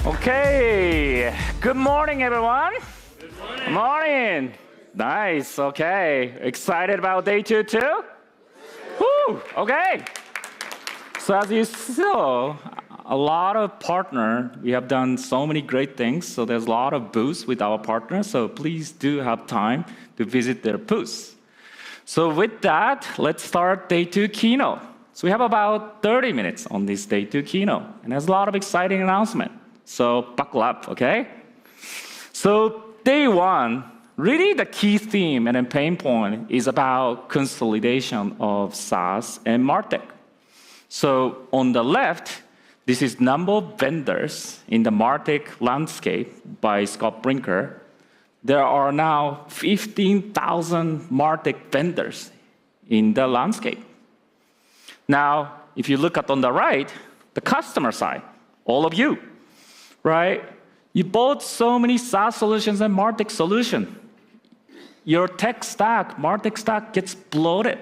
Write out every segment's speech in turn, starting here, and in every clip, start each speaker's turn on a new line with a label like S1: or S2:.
S1: Okay, good morning, everyone. Good morning. Morning. Nice, okay. Excited about day two, too? Woo, okay. So as you saw, a lot of partner, we have done so many great things, so there's a lot of booths with our partners, so please do have time to visit their booths. So with that, let's start day two keynote. So we have about 30 minutes on this day two keynote, and there's a lot of exciting announcement. So buckle up, okay? So day one, really the key theme and pain point is about consolidation of SaaS and MarTech. So on the left, this is number of vendors in the MarTech landscape by Scott Brinker. There are now 15,000 MarTech vendors in the landscape. Now, if you look at on the right, the customer side, all of you, right? You bought so many SaaS solutions and MarTech solutions. Your tech stack, MarTech stack gets bloated.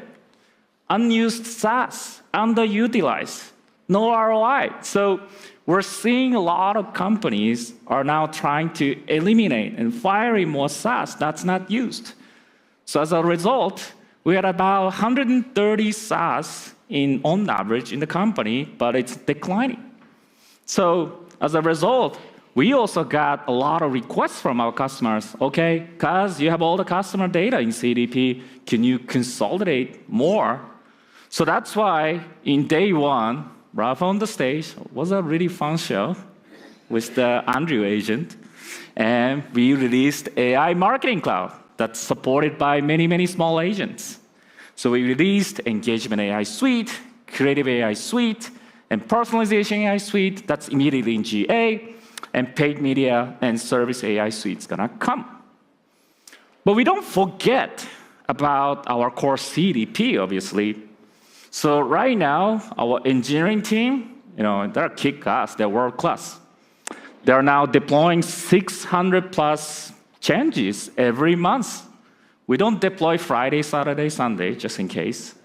S1: Unused SaaS, underutilized, no ROI. So we're seeing a lot of companies are now trying to eliminate and firing more SaaS that's not used. So as a result, we had about 130 SaaS on average in the company, but it's declining. So as a result, we also got a lot of requests from our customers. Okay, because you have all the customer data in CDP, can you consolidate more? So that's why in day one, Ralph on the stage, was a really fun show with the Andrew agent. And we released AI Marketing Cloud that's supported by many, many small agents. So we released Engagement AI Suite, Creative AI Suite, and Personalization AI Suite that's immediately in GA, and Paid Media and Service AI Suite's gonna come. But we don't forget about our core CDP, obviously. So right now, our engineering team, they're kick-ass, they're world-class. They're now deploying 600 plus changes every month. We don't deploy Friday, Saturday, Sunday, just in case.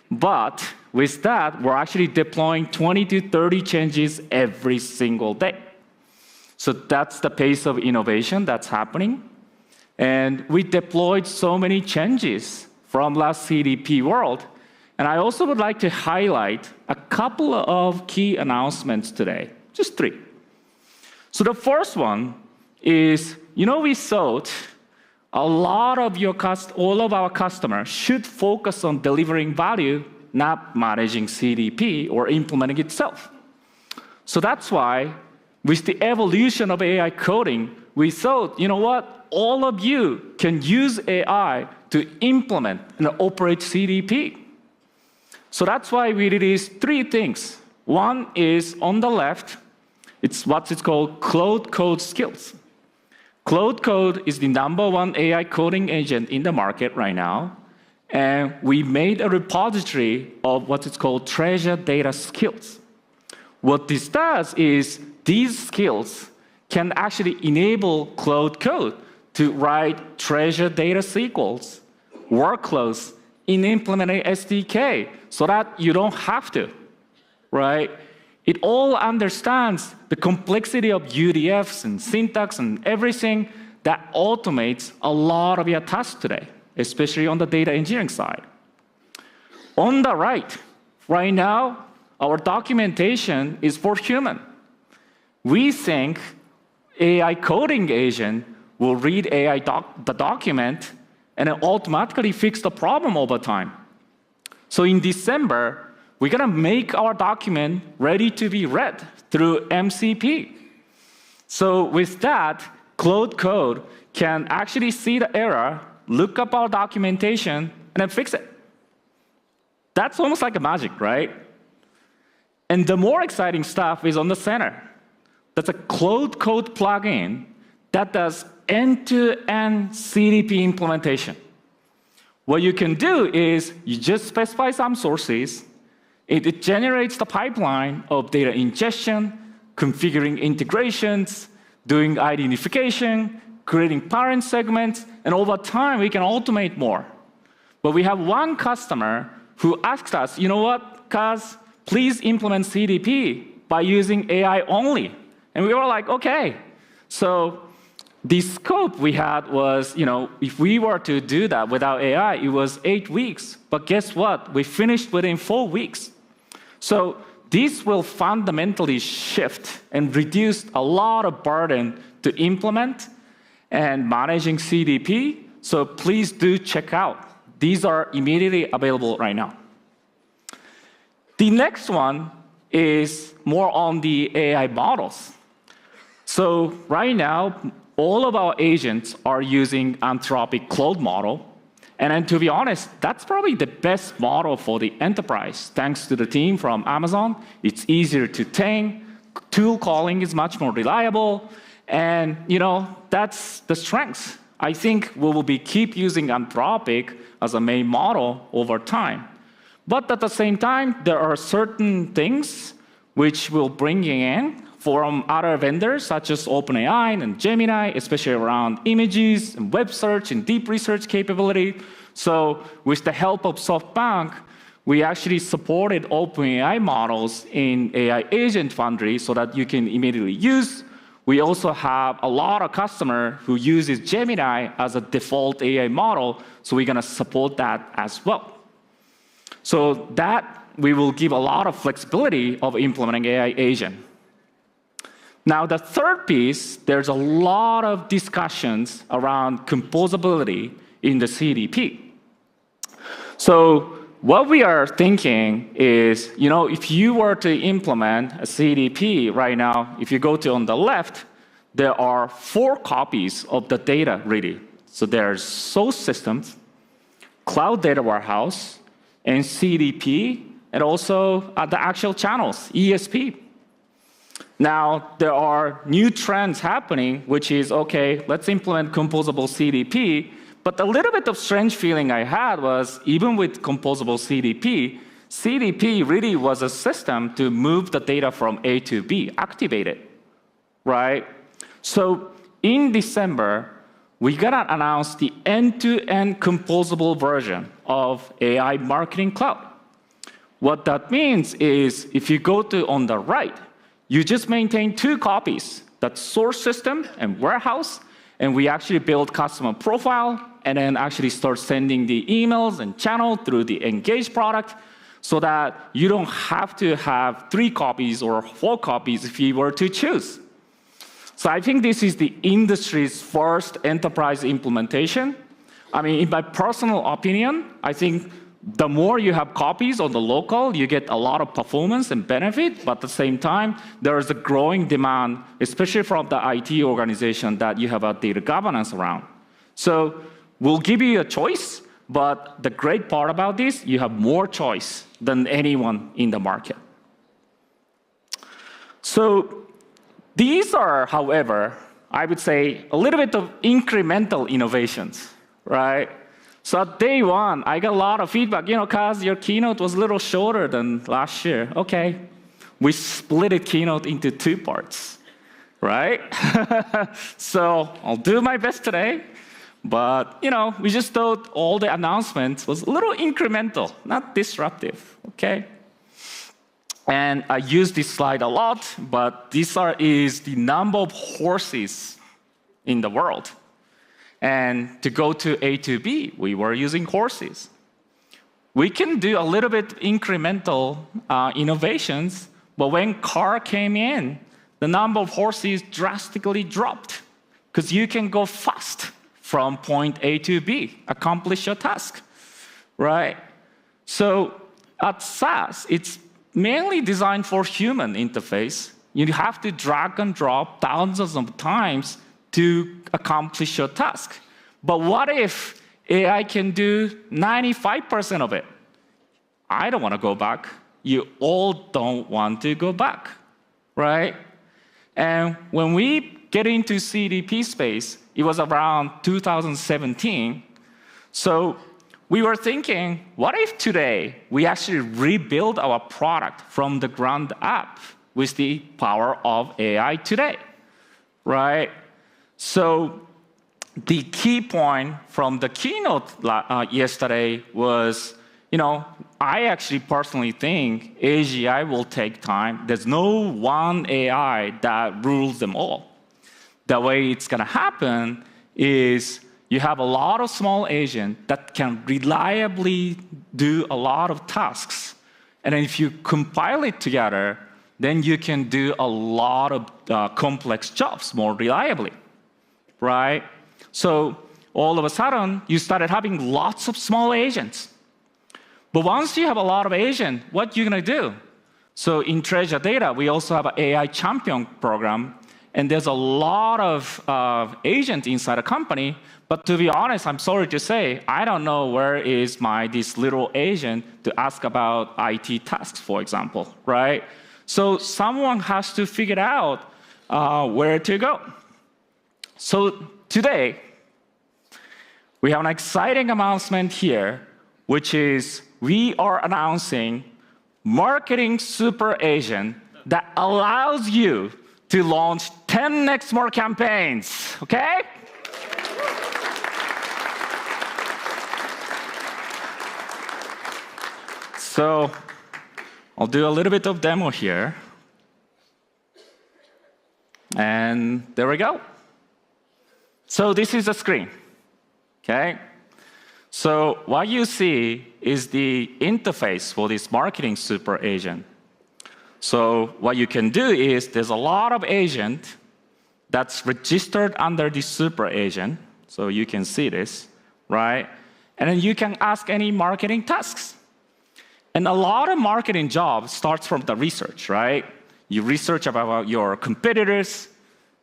S1: But with that, we're actually deploying 20 to 30 changes every single day. So that's the pace of innovation that's happening. And we deployed so many changes from last CDP world. And I also would like to highlight a couple of key announcements today, just 3. So the first one is, we thought a lot of all of our customers should focus on delivering value, not managing CDP or implementing itself. So that's why, with the evolution of AI coding, we thought, all of you can use AI to implement and operate CDP. So that's why we released 3 things. One is on the left, it's called Claude Code Skills. Claude Code is the #1 AI coding agent in the market right now. And we made a repository of what's called treasure data skills. What this does is these skills can actually enable Claude Code to write treasure data SQLs, workflows in implementing SDK so that you don't have to, right? It all understands the complexity of UDFs and syntax and everything that automates a lot of your tasks today, especially on the data engineering side. On the right now, our documentation is for human. We think AI coding agent will read the document and it automatically fix the problem over time. So in December, we're gonna make our document ready to be read through MCP. So with that, Claude Code can actually see the error, look up our documentation, and then fix it. That's almost like a magic, right? And the more exciting stuff is on the center. That's a Claude Code plugin that does end-to-end CDP implementation. What you can do is you just specify some sources. It generates the pipeline of data ingestion, configuring integrations, doing identification, creating parent segments, and over time, we can automate more. But we have one customer who asked us, Kaz, please implement CDP by using AI only. And we were like, okay. So the scope we had was, if we were to do that without AI, it was 8 weeks. But guess what? We finished within 4 weeks. So this will fundamentally shift and reduce a lot of burden to implement and managing CDP. So please do check out. These are immediately available right now. The next one is more on the AI models. So right now, all of our agents are using Anthropic Claude model. And then to be honest, that's probably the best model for the enterprise. Thanks to the team from Amazon, it's easier to tame. Tool calling is much more reliable. And that's the strength. I think we will keep using Anthropic as a main model over time. But at the same time, there are certain things which we'll bring in from other vendors, such as OpenAI and Gemini, especially around images and web search and deep research capability. So with the help of SoftBank, we actually supported OpenAI models in AI Agent Foundry so that you can immediately use. We also have a lot of customers who uses Gemini as a default AI model, so we're going to support that as well. So that we will give a lot of flexibility of implementing AI agent. Now, the third piece, there's a lot of discussions around composability in the CDP. So what we are thinking is, if you were to implement a CDP right now, if you go to on the left, there are 4 copies of the data ready. So there's source systems, cloud data warehouse, and CDP, and also the actual channels, ESP. Now, there are new trends happening, which is, okay, let's implement composable CDP. But a little bit of strange feeling I had was, even with composable CDP, CDP really was a system to move the data from A to B, activate it, right? So in December, we gotta announce the end-to-end composable version of AI Marketing Cloud. What that means is, if you go to on the right, you just maintain 2 copies, that's source system and warehouse, and we actually build customer profile, and then actually start sending the emails and channel through the Engage product, so that you don't have to have 3 copies or 4 copies if you were to choose. So I think this is the industry's first enterprise implementation. I mean, in my personal opinion, I think the more you have copies on the local, you get a lot of performance and benefit, but at the same time, there is a growing demand, especially from the IT organization, that you have a data governance around. So we'll give you a choice, but the great part about this, you have more choice than anyone in the market. So these are, however, I would say, a little bit of incremental innovations, right? So at day 1, I got a lot of feedback. Kaz, your keynote was a little shorter than last year. Okay, we split the keynote into 2 parts, right? So I'll do my best today. But, we just thought all the announcements was a little incremental, not disruptive, okay? And I use this slide a lot, but this is the number of horses in the world. And to go to A to B, we were using horses. We can do a little bit incremental innovations, but when car came in, the number of horses drastically dropped, because you can go fast from point A to B, accomplish your task, right? So at SaaS, it's mainly designed for human interface. You have to drag and drop thousands of times to accomplish your task. But what if AI can do 95% of it? I don't want to go back. You all don't want to go back, right? And when we get into CDP space, it was around 2017. So we were thinking, what if today we actually rebuild our product from the ground up with the power of AI today, right? So the key point from the keynote yesterday was, I actually personally think AGI will take time. There's no one AI that rules them all. The way it's going to happen is you have a lot of small agents that can reliably do a lot of tasks. And then if you compile it together, then you can do a lot of complex jobs more reliably, right? So all of a sudden, you started having lots of small agents. But once you have a lot of agents, what are you going to do? So in Treasure Data, we also have an AI champion program. And there's a lot of agents inside a company. But to be honest, I'm sorry to say, I don't know where is this little agent to ask about IT tasks, for example, right? So someone has to figure out where to go. So today, we have an exciting announcement here, which is we are announcing Marketing Super Agent that allows you to launch 10x more campaigns, okay? So I'll do a little bit of demo here. And there we go. So this is the screen, okay? So what you see is the interface for this Marketing Super Agent. So what you can do is there's a lot of agent that's registered under the Super Agent. So you can see this, right? And then you can ask any marketing tasks. And a lot of marketing jobs starts from the research, right? You research about your competitors.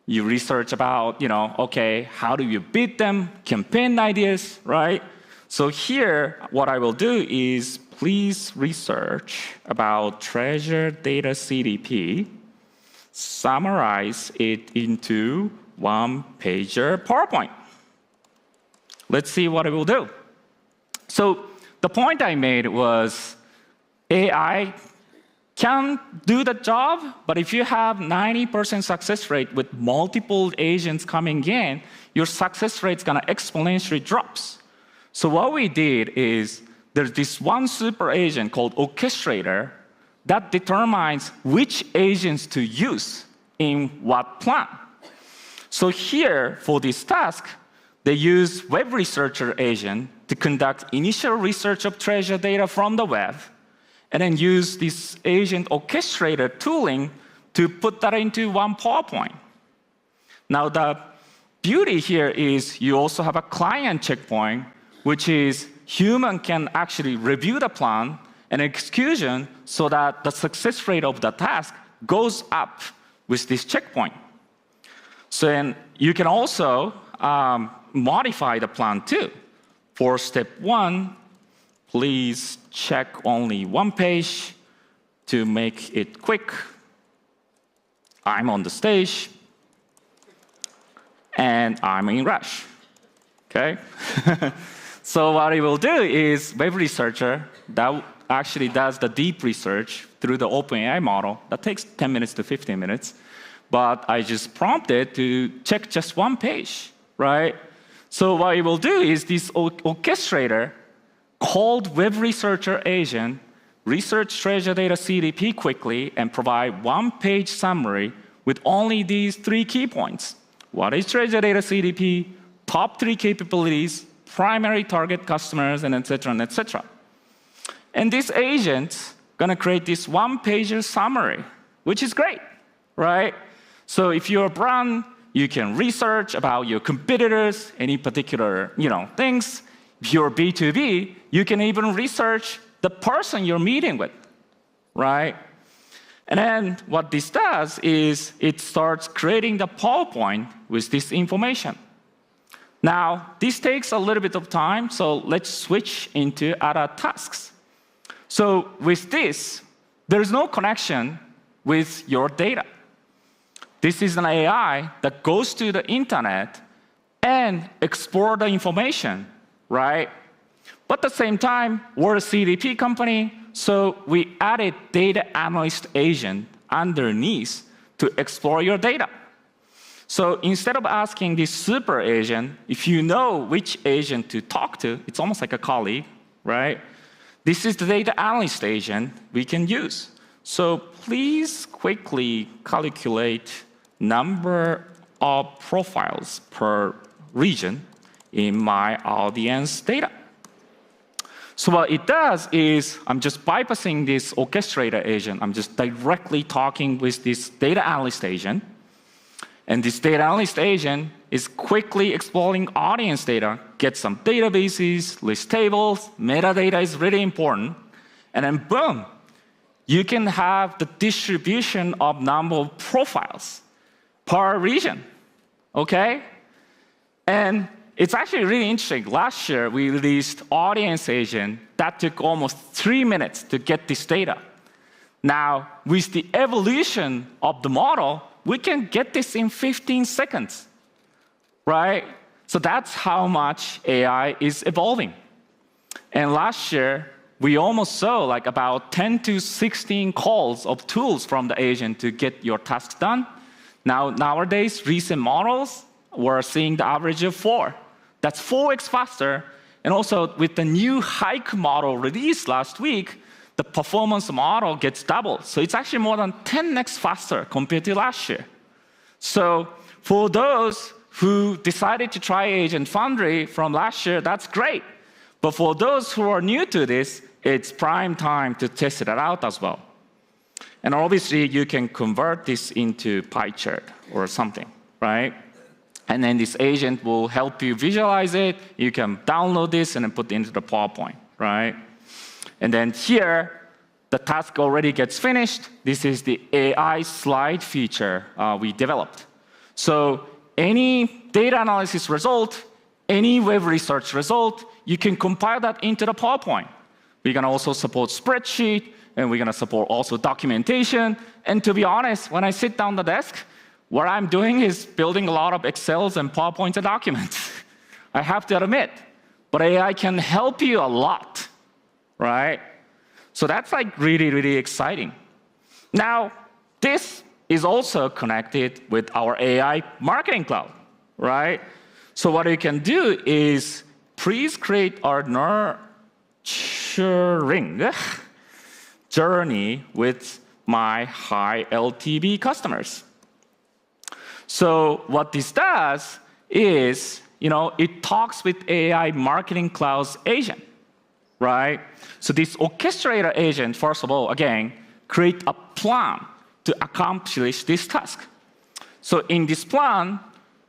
S1: You research about, okay, how do you beat them? Campaign ideas, right? So here, what I will do is please research about Treasure Data CDP, summarize it into one-pager PowerPoint. Let's see what it will do. So the point I made was AI can do the job, but if you have 90% success rate with multiple agents coming in, your success rate is going to exponentially drops. So what we did is there's this one super agent called Orchestrator that determines which agents to use in what plan. So here, for this task, they use Web Researcher agent to conduct initial research of Treasure Data from the web, and then use this agent Orchestrator tooling to put that into one PowerPoint. Now, the beauty here is you also have a client checkpoint, which is human can actually review the plan and execution so that the success rate of the task goes up with this checkpoint. So then you can also modify the plan too. For step 1, please check only one page to make it quick. I'm on the stage, and I'm in rush, okay? So what it will do is Web Researcher that actually does the deep research through the OpenAI model. That takes 10 minutes to 15 minutes. But I just prompted to check just one page, right? So what it will do is this orchestrator called Web Researcher agent research Treasure Data CDP quickly and provide one-page summary with only these 3 key points. What is Treasure Data CDP? Top 3 capabilities, primary target customers, and et cetera, and et cetera. And this agent's gonna create this one-pager summary, which is great, right? So if you're a brand, you can research about your competitors, any particular things. If you're B2B, you can even research the person you're meeting with, right? And then what this does is it starts creating the PowerPoint with this information. Now, this takes a little bit of time, so let's switch into other tasks. So with this, there's no connection with your data. This is an AI that goes to the internet and explores the information, right? But at the same time, we're a CDP company, so we added data analyst agent underneath to explore your data. So instead of asking this super agent, if you know which agent to talk to, it's almost like a colleague, right? this is the data analyst agent we can use. So please quickly calculate number of profiles per region in my audience data. So what it does is I'm just bypassing this orchestrator agent. I'm just directly talking with this data analyst agent. And this data analyst agent is quickly exploring audience data, get some databases, list tables, metadata is really important. And then boom, you can have the distribution of number of profiles per region, okay? And it's actually really interesting. Last year, we released Audience Agent. That took almost 3 minutes to get this data. Now, with the evolution of the model, we can get this in 15 seconds, right? So that's how much AI is evolving. And last year, we almost saw like about 10 to 16 calls of tools from the agent to get your tasks done. Now, nowadays, recent models, we're seeing the average of 4. That's 4x faster. And also, with the new Haiku model released last week, the performance model gets doubled. So it's actually more than 10x faster compared to last year. So for those who decided to try Agent Foundry from last year, that's great. But for those who are new to this, it's prime time to test it out as well. And obviously, you can convert this into pie chart or something, right? And then this agent will help you visualize it. You can download this and then put it into the PowerPoint, right? And then here, the task already gets finished. This is the AI slide feature we developed. So any data analysis result, any web research result, you can compile that into the PowerPoint. We're going to also support spreadsheet, and we're going to support also documentation. And to be honest, when I sit down at the desk, what I'm doing is building a lot of Excels and PowerPoints and documents. I have to admit. But AI can help you a lot, right? So that's like really, really exciting. Now, this is also connected with our AI Marketing Cloud, right? So what you can do is please create our nurturing journey with my high LTV customers. So what this does is, it talks with AI Marketing Cloud's agent, right? So this orchestrator agent, first of all, again, create a plan to accomplish this task. So in this plan,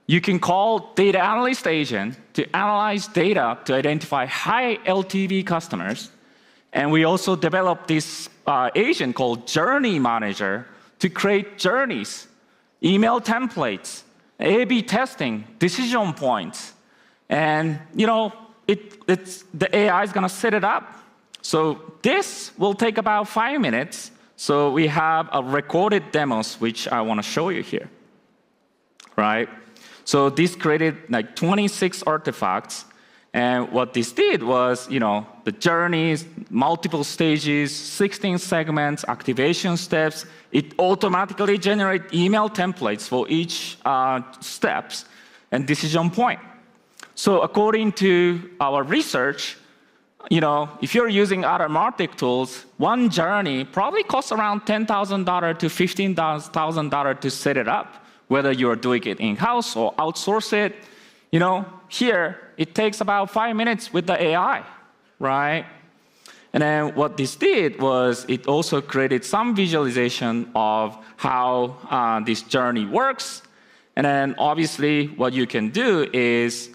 S1: you can call data analyst agent to analyze data to identify high LTV customers. And we also developed this agent called Journey Manager to create journeys, email templates, A/B testing, decision points. And, the AI is going to set it up. So this will take about 5 minutes. So we have a recorded demos, which I want to show you here, right? So this created like 26 artifacts. And what this did was, the journeys, multiple stages, 16 segments, activation steps. It automatically generates email templates for each steps and decision point. So according to our research, if you're using other MarTech tools, one journey probably costs around $10,000 to $15,000 to set it up, whether you're doing it in-house or outsource it. Here, it takes about 5 minutes with the AI, right? And then what this did was it also created some visualization of how this journey works. And then obviously what you can do is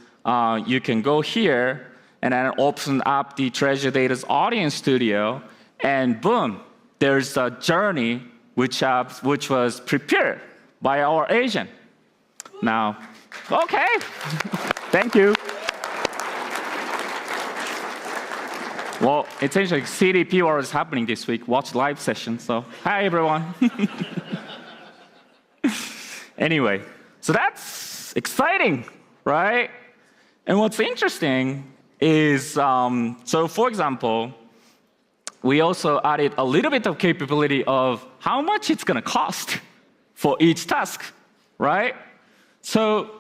S1: you can go here and then open up the Treasure Data's Audience Studio, and boom, there's a journey which was prepared by our agent. Now, okay, thank you. Well, it's actually CDP World is happening this week. Watch live session. So, hi everyone. Anyway, so that's exciting, right? And what's interesting is, so for example, we also added a little bit of capability of how much it's going to cost for each task, right? So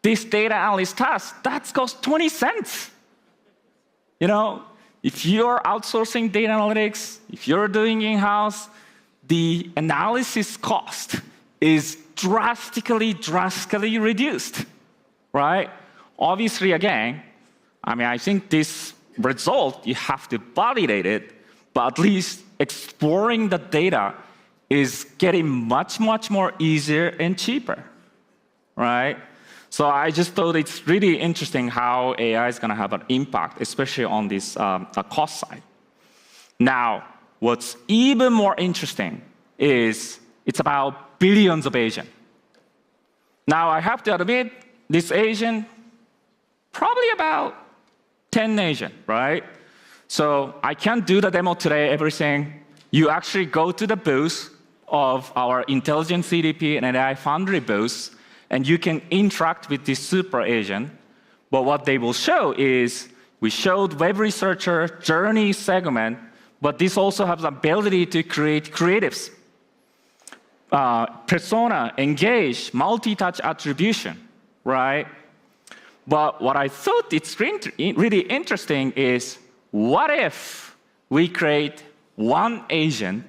S1: this data analyst task, that costs 20 cents. if you're outsourcing data analytics, if you're doing in-house, the analysis cost is drastically reduced, right? Obviously, again, I think this result, you have to validate it, but at least exploring the data is getting much more easier and cheaper, right? So I just thought it's really interesting how AI is going to have an impact, especially on this cost side. Now, what's even more interesting is it's about billions of agents. Now, I have to admit, this agent, probably about 10 agents, right? So I can't do the demo today, everything. You actually go to the booth of our Intelligent CDP and AI Foundry booth, and you can interact with this super agent. But what they will show is, we showed web researcher journey segment, but this also has the ability to create creatives, persona, engage, multi-touch attribution, right? But what I thought it's really interesting is, what if we create one agent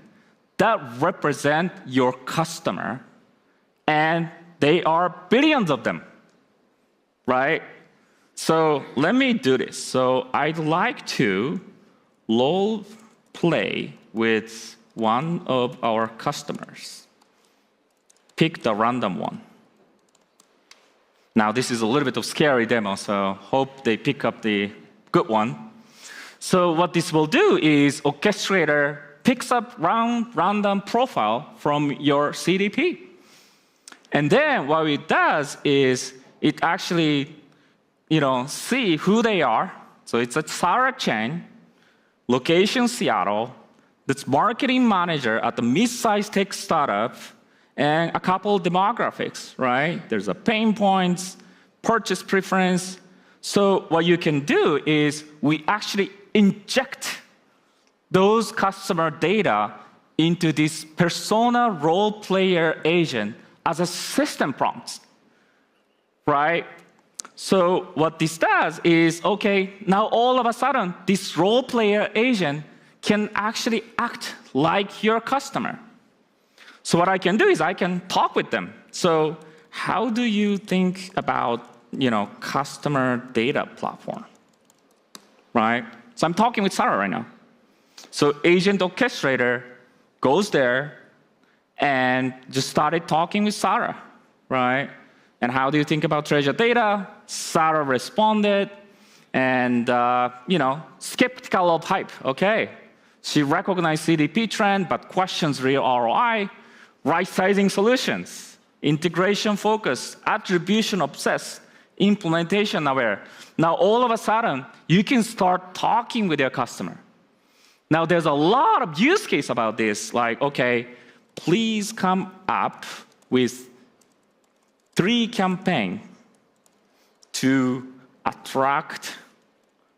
S1: that represents your customer, and they are billions of them, right? So let me do this. So I'd like to role play with one of our customers. Pick the random one. Now, this is a little bit of scary demo, so hope they pick up the good one. So what this will do is Orchestrator picks up random profile from your CDP. And then what it does is it actually, see who they are. So it's a Sarah Chen, location Seattle, that's marketing manager at the mid-sized tech startup, and a couple demographics, right? There's a pain points, purchase preference. So what you can do is we actually inject those customer data into this persona role player agent as a system prompt, right? So what this does is, okay, now all of a sudden, this role player agent can actually act like your customer. So what I can do is I can talk with them. So how do you think about, customer data platform, right? So I'm talking with Sarah right now. So Agent Orchestrator goes there and just started talking with Sarah, right? And how do you think about treasure data? Sarah responded, and skeptical of hype. Okay, she recognized CDP trend, but questions real ROI, right-sizing solutions, integration focus, attribution obsessed, implementation aware. Now all of a sudden, you can start talking with your customer. Now there's a lot of use case about this, like, okay, please come up with 3 campaigns to attract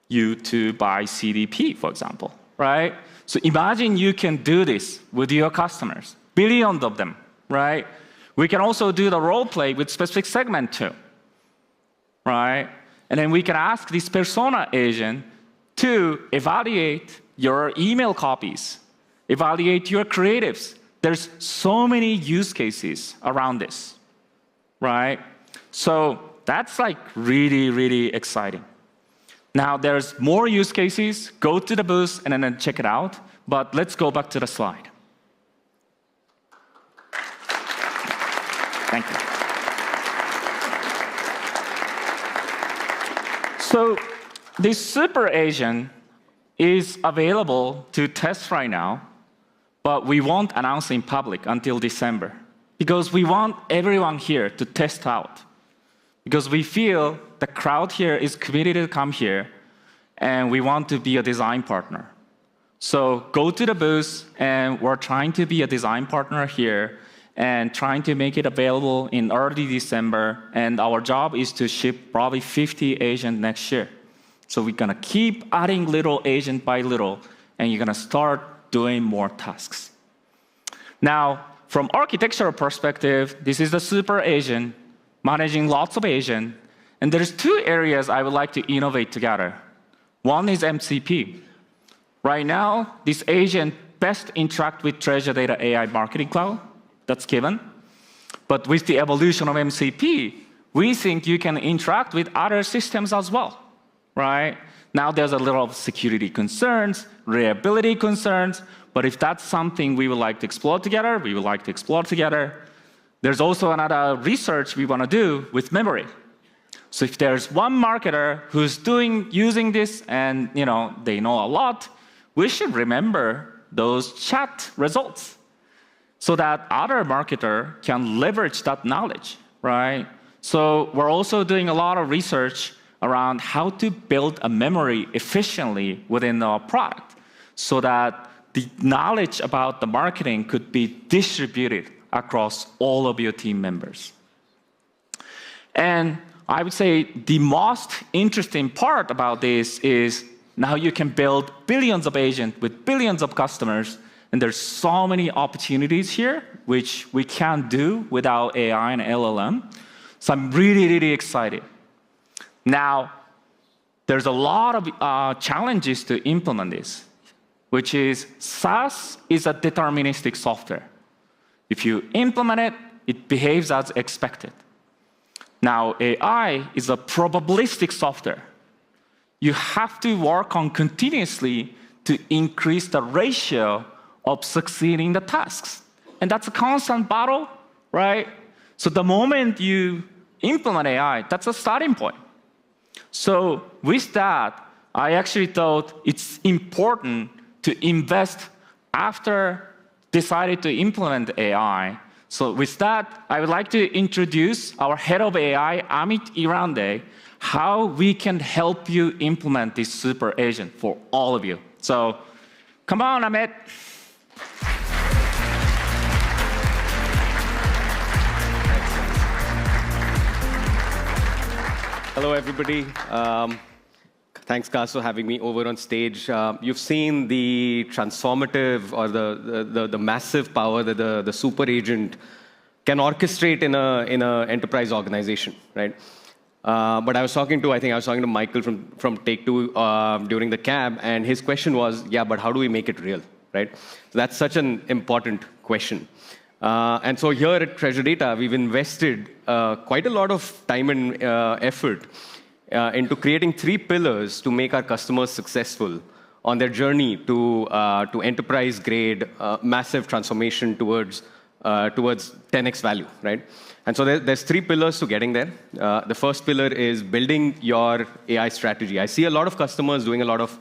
S1: you to buy CDP, for example, right? So imagine you can do this with your customers, billions of them, right? We can also do the role play with specific segment too, right? And then we can ask this persona agent to evaluate your email copies, evaluate your creatives. There's so many use cases around this, right? So that's like really, really exciting. Now there's more use cases. Go to the booth and then check it out. But let's go back to the slide. Thank you. So this super agent is available to test right now, but we won't announce in public until December, because we want everyone here to test out, because we feel the crowd here is committed to come here, and we want to be a design partner. So go to the booth, and we're trying to be a design partner here and trying to make it available in early December, and our job is to ship probably 50 agents next year. So we're going to keep adding little agent by little, and you're going to start doing more tasks. Now, from architectural perspective, this is the super agent managing lots of agents. And there's 2 areas I would like to innovate together. One is MCP. Right now, this agent best interact with Treasure Data AI Marketing Cloud. That's given. But with the evolution of MCP, we think you can interact with other systems as well, right? Now there's a little of security concerns, reliability concerns, but if that's something we would like to explore together, we would like to explore together. There's also another research we want to do with memory. So if there's one marketer who's using this and they know a lot, we should remember those chat results so that other marketer can leverage that knowledge, right? So we're also doing a lot of research around how to build a memory efficiently within our product so that the knowledge about the marketing could be distributed across all of your team members. And I would say the most interesting part about this is now you can build billions of agents with billions of customers, and there's so many opportunities here which we can't do without AI and LLM. So I'm really, really excited. Now, there's a lot of challenges to implement this, which is SaaS is a deterministic software. If you implement it, it behaves as expected. Now, AI is a probabilistic software. You have to work on continuously to increase the ratio of succeeding the tasks. And that's a constant battle, right? So the moment you implement AI, that's a starting point. So with that, I actually thought it's important to invest after decided to implement AI. So with that, I would like to introduce our head of AI, Amit Irande, how we can help you implement this super agent for all of you. So come on, Amit.
S2: Hello, everybody. Thanks, Kaz, for having me over on stage. You've seen the transformative or the massive power that the super agent can orchestrate in a enterprise organization, right? But I think I was talking to Michael from Take-Two during the cab, and his question was, yeah, but how do we make it real, right? So that's such an important question. And so here at Treasure Data, we've invested quite a lot of time and effort into creating 3 pillars to make our customers successful on their journey to enterprise-grade, massive transformation towards 10x value, right? And so there's 3 pillars to getting there. The first pillar is building your AI strategy. I see a lot of customers doing a lot of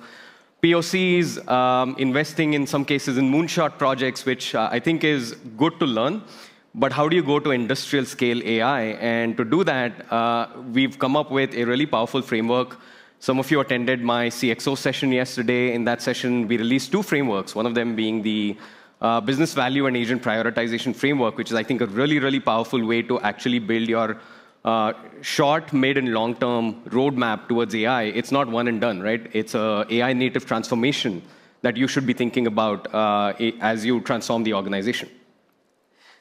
S2: POCs, investing in some cases in moonshot projects, which I think is good to learn. But how do you go to industrial scale AI? And to do that, we've come up with a really powerful framework. Some of you attended my CXO session yesterday. In that session, we released 2 frameworks, one of them being the business value and agent prioritization framework, which is, I think, a really, really powerful way to actually build your short, mid, and long-term roadmap towards AI. It's not one and done, right? It's a AI native transformation that you should be thinking about as you transform the organization.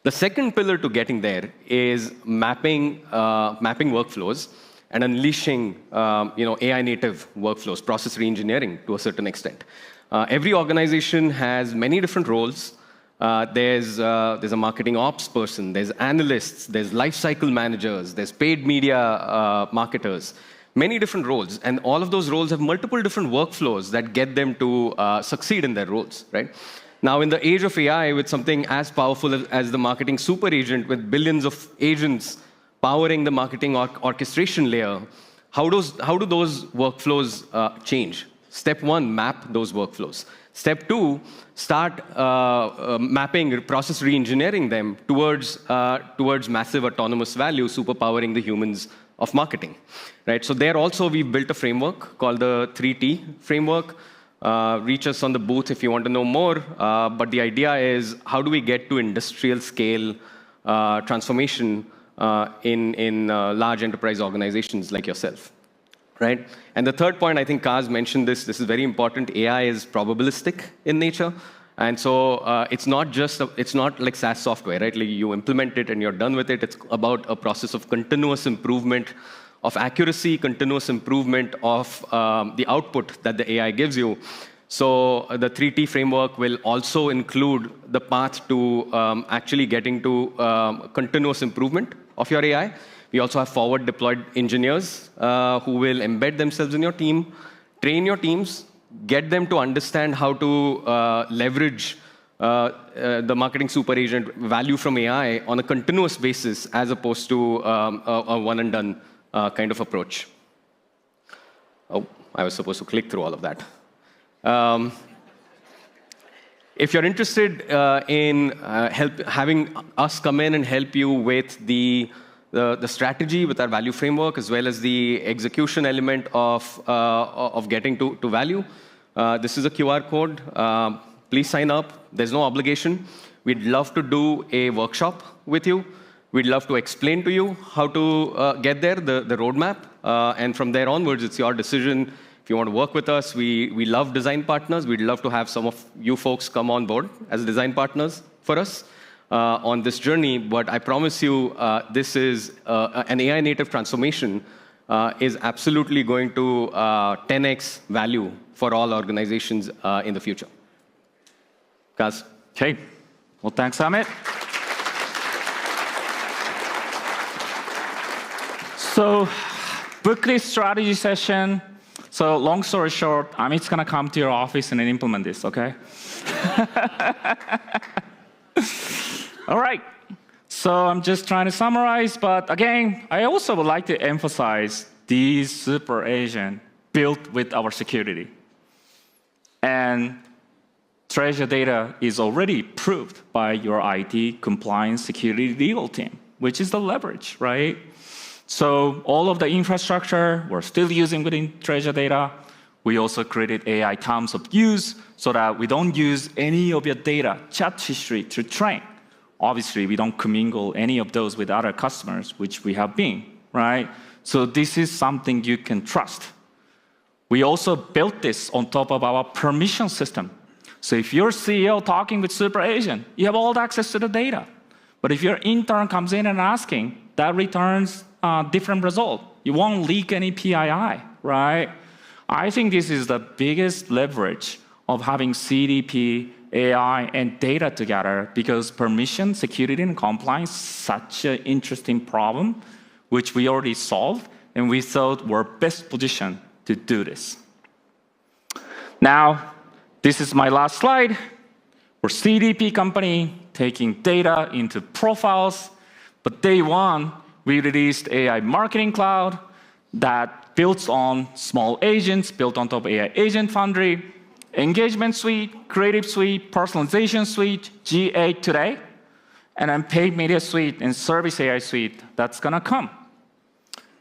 S2: The second pillar to getting there is mapping workflows and unleashing AI native workflows, process reengineering to a certain extent. Every organization has many different roles. There's a marketing ops person, there's analysts, there's lifecycle managers, there's paid media marketers, many different roles. And all of those roles have multiple different workflows that get them to succeed in their roles, right? Now, in the age of AI, with something as powerful as the marketing super agent with billions of agents powering the marketing orchestration layer, how do those workflows change? Step 1, map those workflows. Step 2, start mapping, process reengineering them towards massive autonomous value, superpowering the humans of marketing, right? So there also we've built a framework called the 3T framework. Reach us on the booth if you want to know more. But the idea is, how do we get to industrial scale transformation in large enterprise organizations like yourself, right? And the third point, I think Kaz mentioned this is very important. AI is probabilistic in nature. And so it's not like SaaS software, right? Like you implement it and you're done with it. It's about a process of continuous improvement of accuracy, continuous improvement of the output that the AI gives you. So the 3T framework will also include the path to actually getting to continuous improvement of your AI. We also have forward deployed engineers who will embed themselves in your team, train your teams, get them to understand how to leverage the marketing super agent value from AI on a continuous basis as opposed to a one and done kind of approach. Oh, I was supposed to click through all of that. If you're interested in having us come in and help you with the strategy, with our value framework, as well as the execution element of getting to value, this is a QR code. Please sign up. There's no obligation. We'd love to do a workshop with you. We'd love to explain to you how to get there, the roadmap. And from there onwards, it's your decision. If you want to work with us, we love design partners. We'd love to have some of you folks come on board as design partners for us on this journey. But I promise you, this is an AI native transformation is absolutely going to 10x value for all organizations in the future. Guys.
S1: Okay. Well, thanks, Amit. So, book this strategy session. So, long story short, Amit's going to come to your office and implement this, OK? All right. So, I'm just trying to summarize. But again, I also would like to emphasize these super agents built with our security. And Treasure Data is already proved by your IT, compliance, security, legal team, which is the leverage, right? So all of the infrastructure we're still using within Treasure Data. We also created AI terms of use so that we don't use any of your data, chat history, to train. Obviously, we don't commingle any of those with other customers, which we have been, right? So this is something you can trust. We also built this on top of our permission system. So if you're CEO talking with super agent, you have all the access to the data. But if your intern comes in and asking, that returns a different result. You won't leak any PII, right? I think this is the biggest leverage of having CDP, AI, and data together, because permission, security, and compliance is such an interesting problem, which we already solved, and we thought we're best positioned to do this. Now, this is my last slide. We're a CDP company taking data into profiles. But day one, we released AI Marketing Cloud that builds on small agents, built on top of AI Agent Foundry, Engagement Suite, Creative Suite, Personalization Suite, GA today, and then Paid Media Suite and Service AI Suite that's going to come.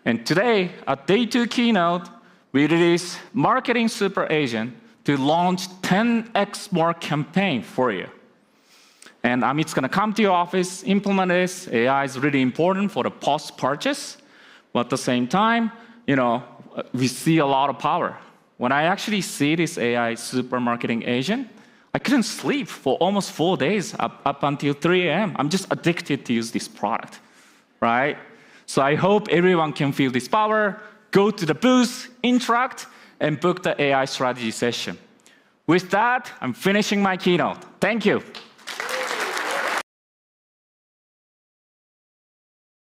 S1: And today, at day 2 keynote, we released Marketing Super Agent to launch 10x more campaign for you. And Amit's going to come to your office, implement this. AI is really important for the post-purchase. But at the same time, we see a lot of power. When I actually see this AI super marketing agent, I couldn't sleep for almost 4 days, up until 3 a.m. I'm just addicted to use this product, right? So I hope everyone can feel this power, go to the booth, interact, and book the AI strategy session. With that, I'm finishing my keynote. Thank you.